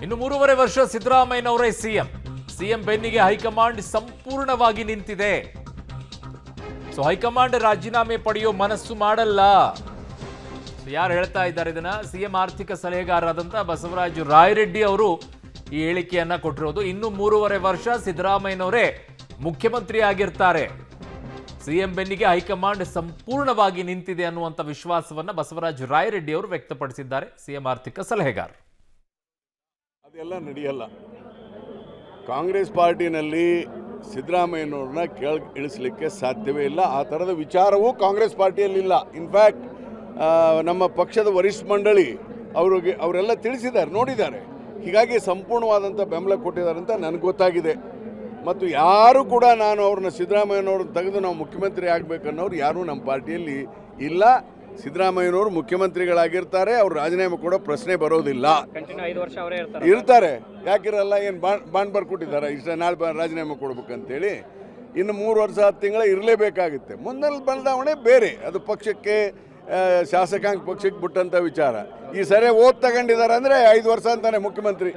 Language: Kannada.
ಇನ್ನು 3.5 ವರ್ಷ ಸಿದ್ದರಾಮಯ್ಯನವರೇ ಸಿಎಂ ಬೆನ್ನಿಗೆ ಹೈಕಮಾಂಡ್ ಸಂಪೂರ್ಣವಾಗಿ ನಿಂತಿದೆ. ಹೈಕಮಾಂಡ್ ರಾಜೀನಾಮೆ ಪಡೆಯೋ ಮನಸ್ಸು ಮಾಡಲ್ಲ. ಯಾರು ಹೇಳ್ತಾ ಇದ್ದಾರೆ ಇದನ್ನ? ಸಿಎಂ ಆರ್ಥಿಕ ಸಲಹೆಗಾರರಾದಂತಹ ಬಸವರಾಜ ರಾಯರೆಡ್ಡಿ ಅವರು ಈ ಹೇಳಿಕೆಯನ್ನ ಕೊಟ್ಟಿರೋದು. ಇನ್ನು 3.5 ವರ್ಷ ಸಿದ್ದರಾಮಯ್ಯನವರೇ ಮುಖ್ಯಮಂತ್ರಿ ಆಗಿರ್ತಾರೆ. ಸಿಎಂ ಬೆನ್ನಿಗೆ ಹೈಕಮಾಂಡ್ ಸಂಪೂರ್ಣವಾಗಿ ನಿಂತಿದೆ ಅನ್ನುವಂಥ ವಿಶ್ವಾಸವನ್ನ ಬಸವರಾಜ ರಾಯರೆಡ್ಡಿ ಅವರು ವ್ಯಕ್ತಪಡಿಸಿದ್ದಾರೆ. ಸಿಎಂ ಆರ್ಥಿಕ ಸಲಹೆಗಾರ. ಅದೆಲ್ಲ ನಡೆಯಲ್ಲ. ಕಾಂಗ್ರೆಸ್ ಪಾರ್ಟಿನಲ್ಲಿ ಸಿದ್ದರಾಮಯ್ಯನವ್ರನ್ನ ಕೆಳಗೆ ಇಳಿಸಲಿಕ್ಕೆ ಸಾಧ್ಯವೇ ಇಲ್ಲ. ಆ ಥರದ ವಿಚಾರವೂ ಕಾಂಗ್ರೆಸ್ ಪಾರ್ಟಿಯಲ್ಲಿಲ್ಲ. ಇನ್ಫ್ಯಾಕ್ಟ್ ನಮ್ಮ ಪಕ್ಷದ ವರಿಷ್ಠ ಮಂಡಳಿ ಅವರೆಲ್ಲ ತಿಳಿಸಿದ್ದಾರೆ, ನೋಡಿದ್ದಾರೆ. ಹೀಗಾಗಿ ಸಂಪೂರ್ಣವಾದಂಥ ಬೆಂಬಲ ಕೊಟ್ಟಿದ್ದಾರೆ ಅಂತ ನನಗೆ ಗೊತ್ತಾಗಿದೆ. ಮತ್ತು ಯಾರು ಕೂಡ ನಾನು ಅವ್ರನ್ನ ಸಿದ್ದರಾಮಯ್ಯನವ್ರನ್ನ ತೆಗೆದು ನಾವು ಮುಖ್ಯಮಂತ್ರಿ ಆಗಬೇಕನ್ನೋರು ಯಾರೂ ನಮ್ಮ ಪಾರ್ಟಿಯಲ್ಲಿ ಇಲ್ಲ. ಸಿದ್ದರಾಮಯ್ಯನವರು ಮುಖ್ಯಮಂತ್ರಿಗಳಾಗಿರ್ತಾರೆ. ಅವ್ರು ರಾಜೀನಾಮೆ ಕೊಡೋ ಪ್ರಶ್ನೆ ಬರೋದಿಲ್ಲ. ಇರ್ತಾರೆ, ಯಾಕಿರಲ್ಲ? ಏನು ಬಾಂಡ್ ಬರ್ಕೊಟ್ಟಿದ್ದಾರೆ ಇಷ್ಟ ನಾಳೆ ರಾಜೀನಾಮೆ ಕೊಡ್ಬೇಕಂತೇಳಿ. ಇನ್ನು 3 ವರ್ಷ 10 ತಿಂಗಳ ಇರಲೇಬೇಕಾಗುತ್ತೆ. ಮುಂದಿನ ಬದಲಾವಣೆ ಬೇರೆ, ಅದು ಪಕ್ಷಕ್ಕೆ ಶಾಸಕಾಂಗ ಪಕ್ಷಕ್ಕೆ ಬಿಟ್ಟಂಥ ವಿಚಾರ. ಈ ಸರಿ ಓದ್ ತಗೊಂಡಿದ್ದಾರೆ ಅಂದರೆ 5 ವರ್ಷ ಅಂತಾನೆ ಮುಖ್ಯಮಂತ್ರಿ.